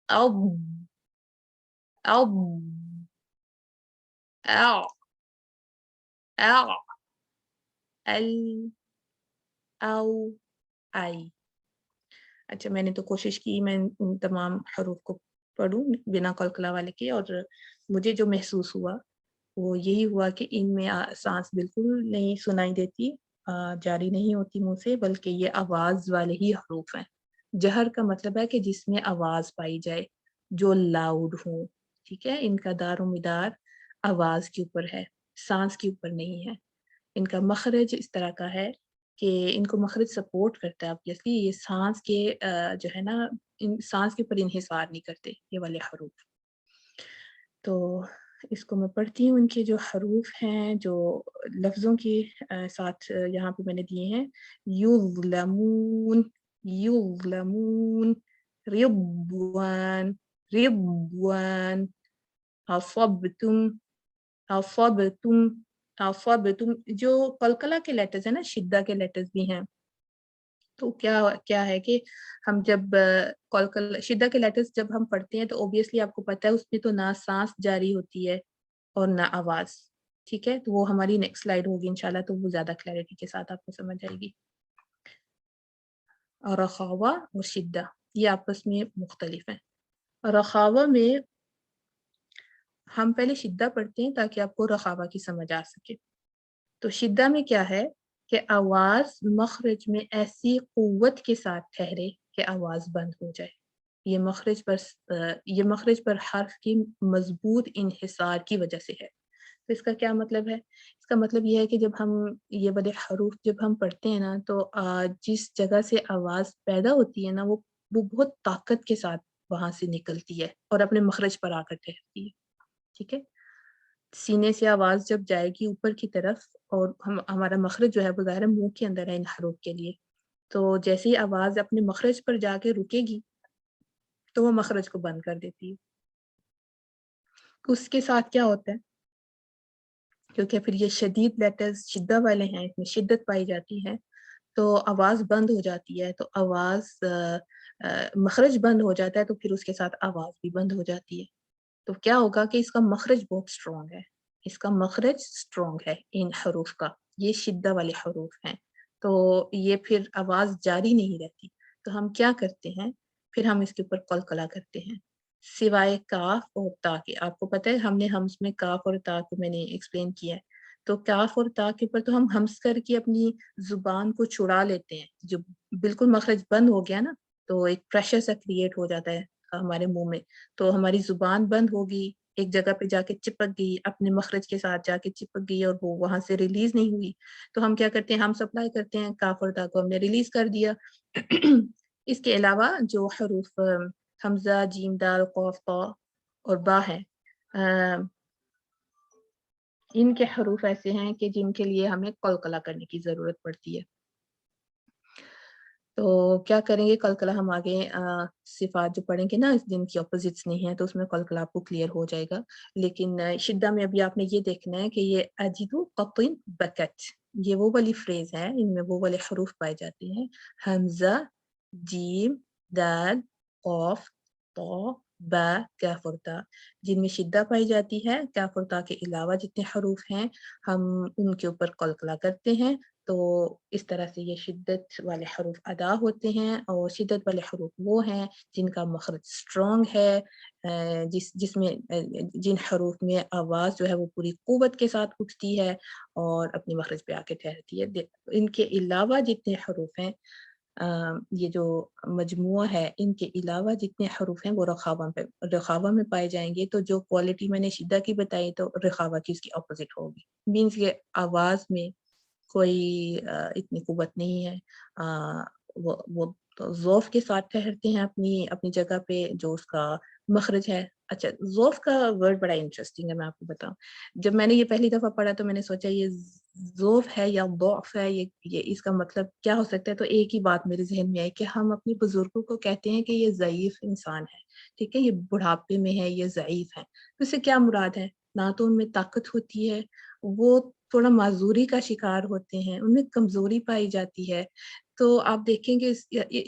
أو أو أع أع ال أو أي। अच्छा, मैंने तो कोशिश की मैं उन तमाम हरूफ को पढूँ बिना कलकला वाले के, और मुझे जो महसूस हुआ वो यही हुआ कि इनमें साँस बिल्कुल नहीं सुनाई देती, जारी नहीं होती मुँह से, बल्कि ये आवाज़ वाले ही हरूफ हैं। जहर का मतलब है कि जिसमें आवाज़ पाई जाए, जो लाउड हो, ठीक है? इनका दारोमदार आवाज़ के ऊपर है, साँस के ऊपर नहीं है। इनका मखरज इस तरह का है कि इनको मखरज सपोर्ट करता है ऑब्वियसली, ये साँस के जो है ना, इन साँस के ऊपर इन्हिसार नहीं करते ये वाले हरूफ। तो इसको मैं पढ़ती हूँ, इनके जो हरूफ हैं, जो लफ्ज़ों के साथ यहाँ पे मैंने दिए हैं। युज़लमून, युज़लमून, रिضवान, रिضवान, असब्तुम, असब्तुम, असब्तुम। जो कलकला के लेटर्स हैं ना, शिद्दा के लेटर्स भी हैं। तो क्या क्या है कि हम जब कलकल शिद्दा के लेटर्स जब हम पढ़ते हैं, तो ऑब्वियसली आपको पता है उसमें तो ना साँस जारी होती है और ना आवाज़, ठीक है? तो वो हमारी नेक्स्ट स्लाइड होगी इंशाल्लाह, तो वो ज़्यादा क्लैरिटी के साथ आपको समझ आएगी। रखावा और शिद्दा ये आपस में मुख्तलिफ हैं। रखावा में हम पहले शिद्दा पढ़ते हैं ताकि आपको रखावा की समझ आ सके। तो शिद्दा में क्या है कि आवाज़ मखरज में ऐसी क़ुव्वत के साथ ठहरे कि आवाज़ बंद हो जाए। ये मखरज पर हर्फ की मज़बूत इन्हिसार की वजह से है। तो इसका क्या मतलब है? इसका मतलब ये है कि जब हम ये वाले हरूफ जब हम पढ़ते हैं ना, तो जिस जगह से आवाज़ पैदा होती है ना, वो बहुत ताकत के साथ वहाँ से निकलती है और अपने मखरज पर आकर ठहरती है, ठीक है? सीने से आवाज़ जब जाएगी ऊपर की तरफ, और हम हमारा मखरज जो है वो ज़ाहिर है मुँह के अंदर है इन हरूफ के लिए। तो जैसे ही आवाज़ अपने मखरज पर जाके रुकेगी, तो वो मखरज को बंद कर देती है। उसके साथ क्या होता है, क्योंकि फिर ये शदीद लेटर्स शिद्दा वाले हैं, इसमें शिद्दत पाई जाती है, تو आवाज़ बंद हो जाती है, तो आवाज़ मखरज बंद हो जाता है, तो फिर उसके साथ आवाज़ भी बंद हो जाती है। तो क्या होगा कि इसका मखरज बहुत स्ट्रॉन्ग है, इसका मखरज स्ट्रॉन्ग है इन हरूफ का, ये शिद्दा वाले हरूफ हैं, तो ये फिर आवाज़ जारी नहीं रहती। तो हम क्या करते हैं, फिर हम इसके ऊपर कलकला करते हैं, सिवाय काफ और ता के। आपको पता है हमने हम्स में काफ और ता को मैंने एक्सप्लेन किया है, तो काफ और ता के ऊपर तो हम हम्स करके अपनी ज़ुबान को छुड़ा लेते हैं, जो बिल्कुल मखरज बंद हो गया ना, तो एक प्रेशर सा क्रिएट हो जाता है हमारे मुँह में, तो हमारी ज़ुबान बंद होगी, एक जगह पे जाके चिपक गई, अपने मखरज के साथ जाके चिपक गई और वो वहाँ से रिलीज़ नहीं हुई। तो हम क्या करते हैं, हम सप्लाई करते हैं काफ और ता को हमने रिलीज़ कर दिया। इसके अलावा जो हरूफ हमज़ा, जीम, दाल, क़ाफ, ता और बा है, अ, इनके हरूफ ऐसे हैं कि जिनके लिए हमें कलकला करने की ज़रूरत पड़ती है। तो क्या करेंगे कलकला हम आगे सिफ़ात जो पढ़ेंगे ना जिनकी अपोज़िट्स नहीं है तो उसमें कलकला आपको क्लियर हो जाएगा। लेकिन शिद्दा में अभी आपने ये देखना है कि ये अजिदु क़तिन बकत, ये वो वाली फ्रेज़ है, इनमें वो वाले हरूफ पाए जाते हैं। हमज़ा, जीम, दाल, क़ाफ, तो, बा, काफ और ता, जिनमें शिद्दा पाई जाती है। काफ और ता के अलावा जितने हरूफ हैं, हम उनके ऊपर कलकला करते हैं। तो इस तरह से ये शिद्दत वाले हरूफ अदा होते हैं और शिद्दत वाले हरूफ वो हैं जिनका मखरज स्ट्रॉन्ग है, जिसमें जिन हरूफ में आवाज़ जो है वो पूरी क़ुव्वत के साथ उठती है और अपने मखरज पे आके ठहरती है। इनके अलावा जितने हरूफ हैं, ये जो मजमूआ है, इनके अलावा जितने हरूफ हैं वो रखावा में पाए जाएँगे, तो जो क्वालिटी मैंने शिद्दा की बताई तो रखावा की उसकी अपोज़िट होगी। मीन्स ये आवाज़ में कोई इतनी क़ुव्वत नहीं है। वो तो ज़ौफ़ के साथ ठहरते हैं अपनी अपनी जगह पे, जो उसका मखरज है। अच्छा, ज़ौफ़ का वर्ड बड़ा इंटरेस्टिंग है, मैं आपको बताऊँ। जब मैंने ये पहली दफ़ा पढ़ा तो मैंने सोचा ये ज़ौफ़ है या ضعف है, ये इसका मतलब क्या हो सकता है? तो एक ही बात मेरे ज़हन में आई कि हम अपने बुज़ुर्गों को कहते हैं कि ये ज़ईफ़ इंसान है, ठीक है? ये बुढ़ापे में है, ये ज़ईफ़ है। तो इससे क्या मुराद है? ना तो उनमें ताकत होती है, वो थोड़ा माज़ूरी का शिकार होते हैं, उनमें कमज़ोरी पाई जाती है। तो आप देखेंगे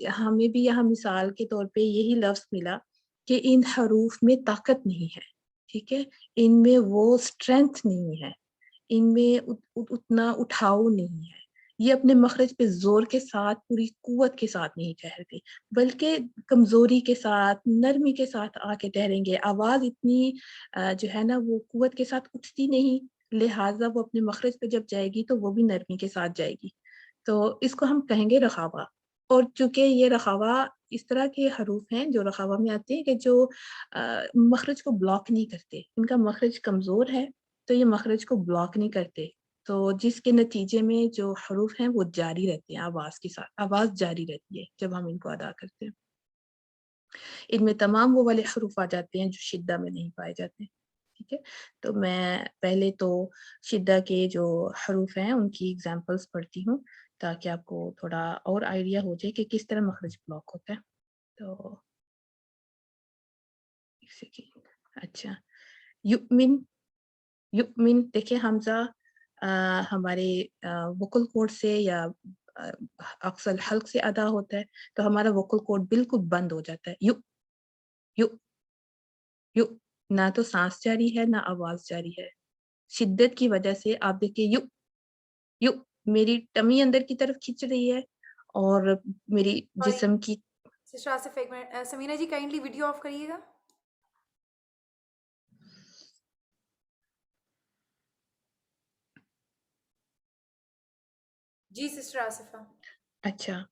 हमें भी यहाँ मिसाल के तौर पे यही लफ्ज़ मिला कि इन हरूफ में ताकत नहीं है, ठीक है? इनमें वो स्ट्रेंथ नहीं है, इनमें उतना उठाव नहीं है। ये अपने मखरज पे ज़ोर के साथ, पूरी क़ुव्वत के साथ नहीं ठहरते, बल्कि कमज़ोरी के साथ, नरमी के साथ आके ठहरेंगे। आवाज़ इतनी जो है ना वो क़ुव्वत के साथ उठती नहीं, लिहाज़ा वो अपने मखरज पे जब जाएगी तो वो भी नरमी के साथ जाएगी। तो इसको हम कहेंगे रखावा। और चूँकि ये रखावा इस तरह के हरूफ हैं जो रखावा में आते हैं कि जो मखरज को ब्लॉक नहीं करते। इनका मखरज कमज़ोर है, तो ये मखरज को ब्लॉक नहीं करते। तो जिसके नतीजे में जो हरूफ हैं वो जारी रहते हैं आवाज़ के साथ, आवाज़ जारी रहती है जब हम इनको अदा करते हैं। इनमें तमाम वो वाले हरूफ आ जाते हैं जो शिद्दा में नहीं पाए जाते। ठीक है? तो मैं पहले तो शिद्दा के जो हरूफ हैं उनकी एग्ज़ाम्पल्स पढ़ती हूँ, ताकि आपको थोड़ा और आइडिया हो जाए कि किस तरह मखरज ब्लॉक होता है। तो 1 सेकंड। अच्छा, युमिन, युमिन देखिए हमज़ा अ, हमारे वोकल कॉर्ड से या अ, अक्सर हल्क से अदा होता है, तो हमारा वोकल कॉर्ड बिल्कुल बंद हो जाता है। यु यु, ना तो साँस जारी है, ना आवाज़ जारी है। शिद्दत की वजह से आप देखिए यू, मेरी टमी अंदर की तरफ खींच रही है और मेरी सॉरी, जिस्म की। सिस्टर आसिफ एक minute, Samina ji kindly video off करिएगा। जी सिस्टर आसिफा। अच्छा,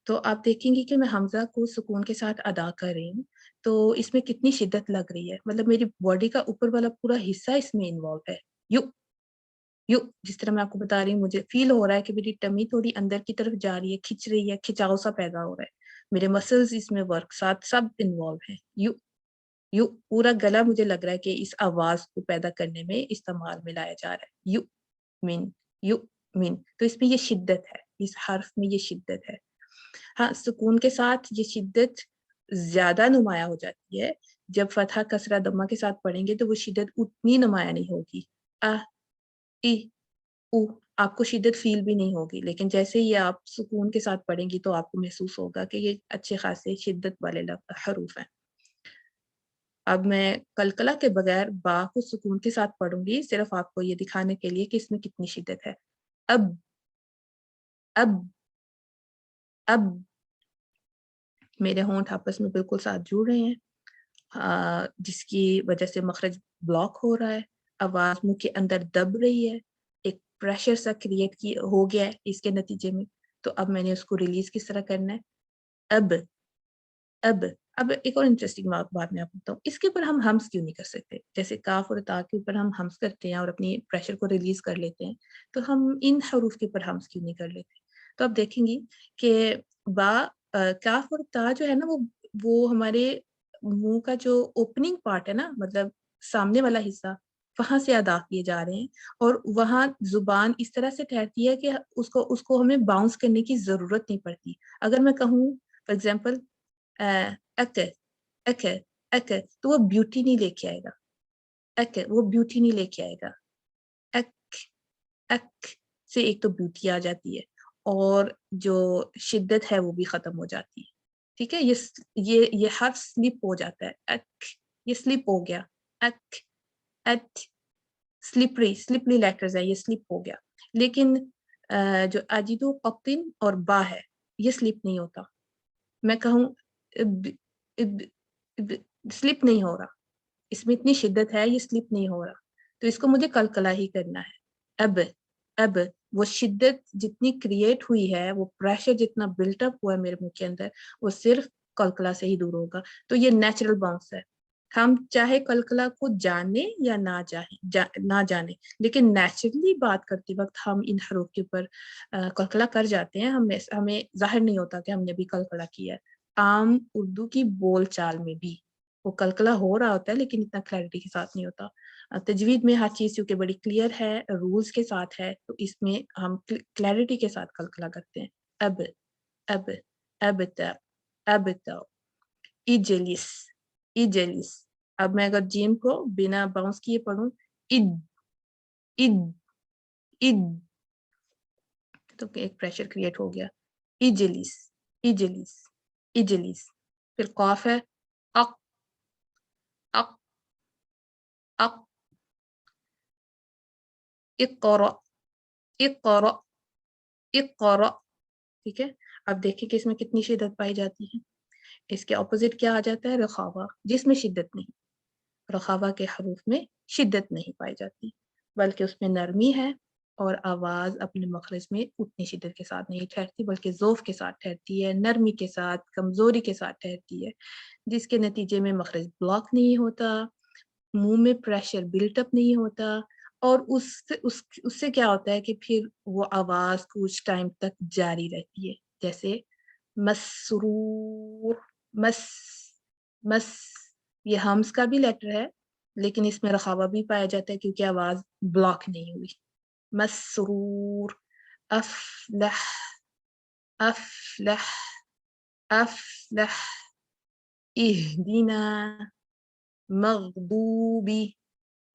तो आप देखेंगी कि मैं हमज़ा को सुकून के साथ अदा कर रही हूँ, तो इसमें कितनी शिद्दत लग रही है। मतलब मेरी बॉडी का ऊपर वाला पूरा हिस्सा इसमें इन्वॉल्व है। यू यू जिस तरह मैं आपको बता रही हूँ, मुझे फ़ील हो रहा है कि मेरी टमी थोड़ी अंदर की तरफ जा रही है, खिंच रही है, खिंचाव-सा पैदा हो रहा है। मेरे मसल्स इसमें वर्क साथ सब इन्वॉल्व हैं। यू पूरा गला मुझे लग रहा है कि इस आवाज़ को पैदा करने में इस्तेमाल में लाया जा रहा है। मिन यू मिन, तो इसमें ये शिद्दत है, इस हर्फ में ये शिद्दत है। हाँ, सुकून के साथ ये शिद्दत ज़्यादा नुमायाँ हो जाती है। जब फ़तहा, कसरा, दम्मा के साथ पढ़ेंगे तो वो शिद्दत उतनी नुमायाँ नहीं होगी। अ, इ, उ, آپ کو شدت فیل بھی نہیں ہوگی، لیکن جیسے ہی آپ سکون کے ساتھ پڑھیں گی تو آپ کو محسوس ہوگا کہ یہ اچھے خاصے شدت والے حروف ہیں۔ اب میں قلقلہ کے بغیر با کو سکون کے ساتھ پڑھوں گی، صرف آپ کو یہ دکھانے کے لیے کہ اس میں کتنی شدت ہے۔ اب اب اب میرے ہونٹ آپس میں بالکل ساتھ جڑ رہے ہیں، جس کی وجہ سے مخرج بلاک ہو رہا ہے، آواز منہ کے اندر دب رہی ہے، ایک پریشر سا کریٹ ہو گیا ہے اس کے نتیجے میں۔ تو اب میں نے اس کو ریلیز کس طرح کرنا ہے؟ اب اب اب ایک اور انٹرسٹنگ بات میں آپ کو بتاؤں، اس کے اوپر ہم ہمس کیوں نہیں کر سکتے؟ جیسے کاف اور تا کے اوپر ہم ہمس کرتے ہیں اور اپنی پریشر کو ریلیز کر لیتے ہیں، تو ہم ان حروف کے اوپر ہمس کیوں نہیں کر لیتے؟ تو آپ دیکھیں گی کہ با کاف اور تا جو ہے نا وہ ہمارے منہ کا جو اوپننگ پارٹ ہے نا، مطلب سامنے والا حصہ، وہاں سے ادا کیے جا رہے ہیں، اور وہاں زبان اس طرح سے ٹھہرتی ہے کہ اس کو ہمیں باؤنس کرنے کی ضرورت نہیں پڑتی۔ اگر میں کہوں فار ایگزامپل ایک ایک ایک، تو وہ بیوٹی نہیں لے کے آئے گا، ایک وہ بیوٹی نہیں لے کے آئے گا، ایک ایک سے ایک تو بیوٹی آ جاتی ہے اور جو شدت ہے وہ بھی ختم ہو جاتی ہے، ٹھیک ہے؟ یہ حرف سلپ ہو جاتا ہے، ایک یہ سلپ ہو گیا، ایک ایک سلپری لیٹرز ہے، یہ سلپ ہو گیا۔ لیکن جو اجدو قطن اور با ہے یہ سلپ نہیں ہوتا۔ میں کہوں سلپ نہیں ہو رہا، اس میں اتنی شدت ہے، یہ سلپ نہیں ہو رہا، تو اس کو مجھے قلقلہ ہی کرنا ہے۔ اب وہ شدت جتنی کریٹ ہوئی ہے، وہ پریشر جتنا بلٹ اپ ہوا ہے میرے منہ کے اندر، وہ صرف قلقلہ سے ہی دور ہوگا۔ تو یہ نیچرل باؤنس ہے، ہم چاہے قلقلہ کو جانے یا نہ جانے، لیکن نیچرلی بات کرتے وقت ہم ان حروف کے اوپر قلقلہ کر جاتے ہیں، ہمیں ظاہر نہیں ہوتا کہ ہم نے بھی قلقلہ کیا ہے۔ عام اردو کی بول چال میں بھی وہ قلقلہ ہو رہا ہوتا ہے، لیکن اتنا کلیئرٹی کے ساتھ نہیں ہوتا۔ تجوید میں ہر چیز کیونکہ بڑی کلیئر ہے، رولز کے ساتھ ہے، تو اس میں ہم کلیئرٹی کے ساتھ قلقلہ کرتے ہیں۔ اب اب اب اب اجلس اجلس۔ اب میں اگر جیم کو بنا باؤنس کیے پڑھوں، اد اد اد، تو ایک پریشر کریٹ ہو گیا۔ اجلس اجلس اجلس۔ پھر قاف ہے، اق اق اق، اقرا اقرا اقرا، ٹھیک ہے؟ اب دیکھیں کہ اس میں کتنی شدت پائی جاتی ہے۔ اس کے اپوزٹ کیا آ جاتا ہے؟ رخاوہ، جس میں شدت نہیں۔ رخاوہ کے حروف میں شدت نہیں پائی جاتی، بلکہ اس میں نرمی ہے، اور آواز اپنے مخرج میں اتنی شدت کے ساتھ نہیں ٹھہرتی، بلکہ ذوف کے ساتھ ٹھہرتی ہے، نرمی کے ساتھ، کمزوری کے ساتھ ٹھہرتی ہے، جس کے نتیجے میں مخرج بلاک نہیں ہوتا، منہ میں پریشر بلٹ اپ نہیں ہوتا، اور اس سے کیا ہوتا ہے کہ پھر وہ آواز کچھ ٹائم تک جاری رہتی ہے، جیسے مسرور، مس مس، یہ ہمس کا بھی لیٹر ہے، لیکن اس میں رخاوہ بھی پایا جاتا ہے کیونکہ آواز بلاک نہیں ہوئی۔ مسرور، افلح افلح افلح، اہدنا، مغضوبی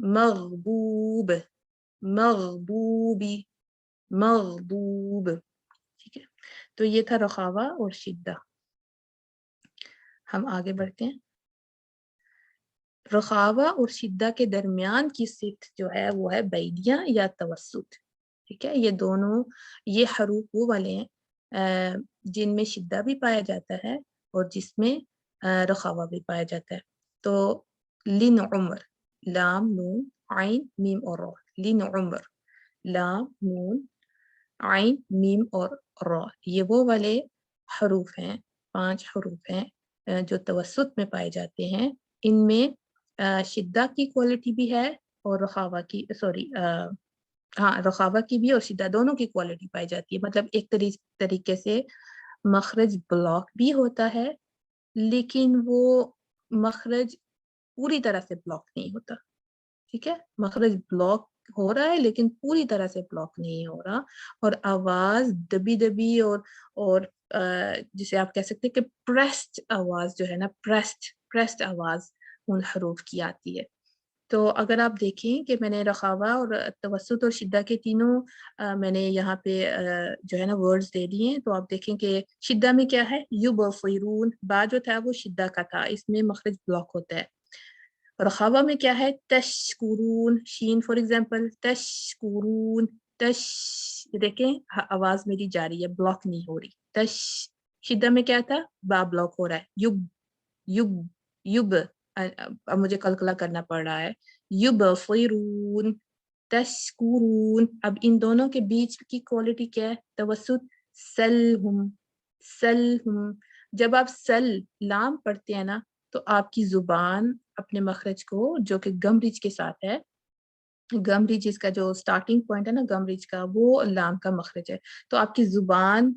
مغضوب مغضوبی مغضوب، ٹھیک ہے؟ تو یہ تھا رخاوہ اور شدہ۔ ہم آگے بڑھتے ہیں۔ رخاوہ اور شدہ کے درمیان کی صفت جو ہے وہ ہے بینیہ یا توسط، ٹھیک ہے؟ یہ دونوں، یہ حروف وہ والے ہیں جن میں شدہ بھی پایا جاتا ہے اور جس میں رخاوہ بھی پایا جاتا ہے۔ تو لن عمر، لام نون عین میم اور را، لن عمر، لام نون عین میم اور را، یہ وہ والے حروف ہیں، 5 حروف ہیں جو توسط میں پائے جاتے ہیں۔ ان میں شدہ کی کوالٹی بھی ہے اور رخاوہ کی، رخاوہ کی بھی اور شدہ دونوں کی کوالٹی پائی جاتی ہے۔ مطلب ایک طریقے سے مخرج بلاک بھی ہوتا ہے، لیکن وہ مخرج پوری طرح سے بلاک نہیں ہوتا، ٹھیک ہے؟ مخرج بلاک ہو رہا ہے لیکن پوری طرح سے بلاک نہیں ہو رہا، اور آواز دبی دبی اور جسے آپ کہہ سکتے ہیں کہ پریسڈ آواز جو ہے نا، پریسڈ آواز ان حروف کی آتی ہے۔ تو اگر آپ دیکھیں کہ میں نے رخاوہ اور توسط اور شدہ کے تینوں میں نے یہاں پہ جو ہے نا ورڈز دے دیے ہیں، تو آپ دیکھیں کہ شدہ میں کیا ہے، یبصرون، با جو تھا وہ شدہ کا تھا، اس میں مخرج بلاک ہوتا ہے. رخاوہ میں کیا ہے، تشکرون، شین فار ایگزامپل، تشکرون، تش، دیکھیں آواز میری جاری ہے، بلاک نہیں ہو رہی. تش، شدہ میں کیا تھا، با بلاک ہو رہا ہے، یب، یب، یب، اب مجھے کلکلا کرنا پڑ رہا ہے، یبصرون، تشکرون. اب ان دونوں کے بیچ کی کوالٹی کیا ہے، توسط، سلہم، سلہم. جب آپ سل لام پڑھتے ہیں نا تو آپ کی زبان اپنے مخرج کو، جو کہ گم ریج کے ساتھ ہے، گم ریج اس کا جو سٹارٹنگ پوائنٹ ہے نا گم ریج کا، وہ لام کا مخرج ہے. تو آپ کی زبان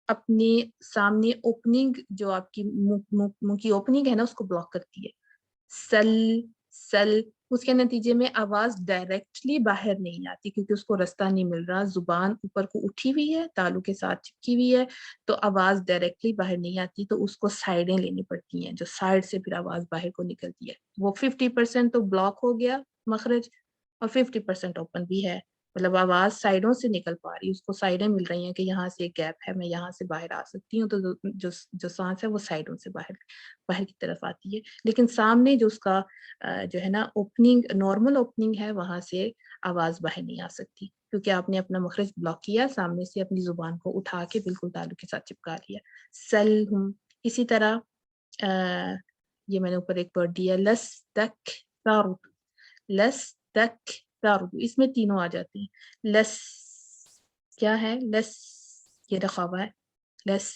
اپنے سامنے اوپننگ، جو آپ کی منہ کی اوپننگ ہے نا، اس کو بلاک کرتی ہے. سل، سل، اس کے نتیجے میں آواز ڈائریکٹلی باہر نہیں آتی کیونکہ اس کو رستہ نہیں مل رہا، زبان اوپر کو اٹھی ہوئی ہے، تالو کے ساتھ چپکی ہوئی ہے، تو آواز ڈائریکٹلی باہر نہیں آتی، تو اس کو سائڈیں لینی پڑتی ہیں، جو سائڈ سے پھر آواز باہر کو نکلتی ہے. وہ 50% تو بلاک ہو گیا مخرج، اور 50% اوپن بھی ہے، مطلب آواز سائڈوں سے نکل پا رہی ہے، اس کو سائڈیں مل رہی ہیں کہ یہاں سے ایک گیپ ہے، میں یہاں سے باہر آ سکتی ہوں، تو جو سانس ہے وہ سائڈوں سے باہر کی طرف آتی ہے. لیکن سامنے جو اس کا جو ہے نا اوپننگ، نارمل اوپننگ ہے، وہاں سے آواز باہر نہیں آ سکتی کیونکہ آپ نے اپنا مخرج بلاک کیا، سامنے سے اپنی زبان کو اٹھا کے بالکل تالو کے ساتھ چپکا لیا. سلہم. اسی طرح یہ میں نے اوپر ایک ورڈ دیا، لس تک تارت، لس تک تارت، اس میں تینوں آ جاتے ہیں. لس کیا ہے، لس یہ رخاوہ ہے، لس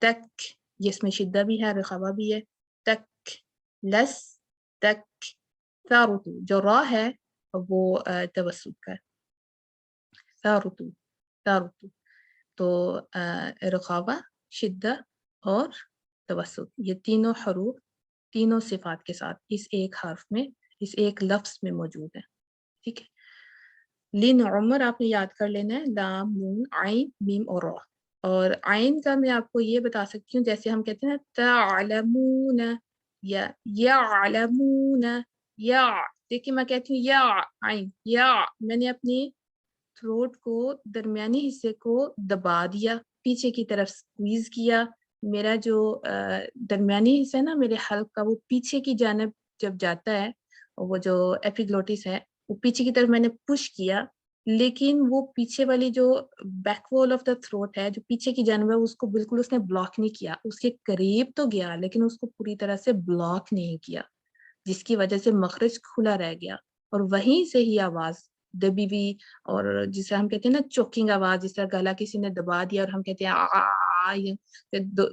تک یہ اس میں شدہ بھی ہے، رخاوہ بھی ہے. تک، لس تک تارت، جو را ہے وہ توسط کا ہے، تارت، تارت. تو رخاوہ، شدہ اور توسط، یہ تینوں حروف تینوں صفات کے ساتھ اس ایک حرف میں، اس ایک لفظ میں موجود ہیں. ٹھیک ہے. لن عمر آپ نے یاد کر لینا ہے، لام، نون، عین، میم اور را. اور عین کا میں آپ کو یہ بتا سکتی ہوں، جیسے ہم کہتے ہیں نا تعلمون، یا یعلمون، یا، دیکھیں میں کہتی ہوں یا، عین، یا، میں نے اپنی تھروٹ کو، درمیانی حصے کو دبا دیا، پیچھے کی طرف سکویز کیا. میرا جو درمیانی حصہ ہے نا میرے حلق کا، وہ پیچھے کی جانب جب جاتا ہے، وہ جو ایپیگلوٹس ہے وہ پیچھے کی طرف میں نے پش کیا، لیکن وہ پیچھے والی جو بیک وال آف دا تھروٹ ہے، جو پیچھے کی جانب ہے، اس کو بالکل اس نے بلاک نہیں کیا، اس کے قریب تو گیا لیکن اس کو پوری طرح سے بلاک نہیں کیا، جس کی وجہ سے مخرج کھلا رہ گیا، اور وہیں سے ہی آواز دبی ہوئی، اور جسے ہم کہتے ہیں نا چوکنگ آواز، جس طرح گلا کسی نے دبا دیا اور ہم کہتے ہیں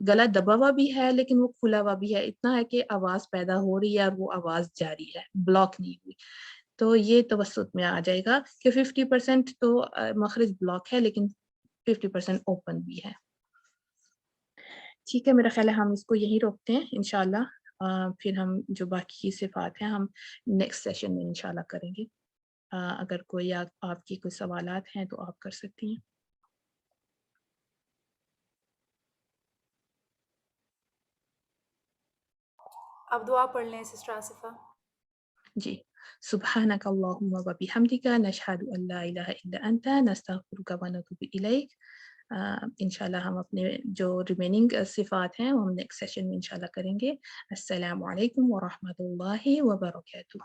گلا دبا ہوا بھی ہے لیکن وہ کھلا ہوا بھی ہے، اتنا ہے کہ آواز پیدا ہو رہی ہے اور وہ آواز جاری ہے، بلاک نہیں ہوئی. تو یہ توسط میں آ جائے گا کہ 50% تو مخرج بلاک ہے لیکن 50% اوپن بھی ہے. ٹھیک ہے، میرا خیال ہے ہم اس کو یہی روکتے ہیں انشاءاللہ. پھر ہم جو باقی صفات ہیں ہم نیکسٹ سیشن میں انشاءاللہ کریں گے. اگر کوئی آپ کی کوئی سوالات ہیں تو آپ کر سکتی ہیں. آپ دعا پڑھ لیں سسٹر آصفہ. جی. سبحانک اللہم و بحمدک، نشہد ان لا الہ الا انت، نستغفرک و نتوب الیک. انشاءاللہ ہم اپنے جو ریمیننگ صفات ہیں وہ ہم نیکسٹ سیشن میں انشاءاللہ کریں گے. السلام علیکم ورحمۃ اللہ وبرکاتہ.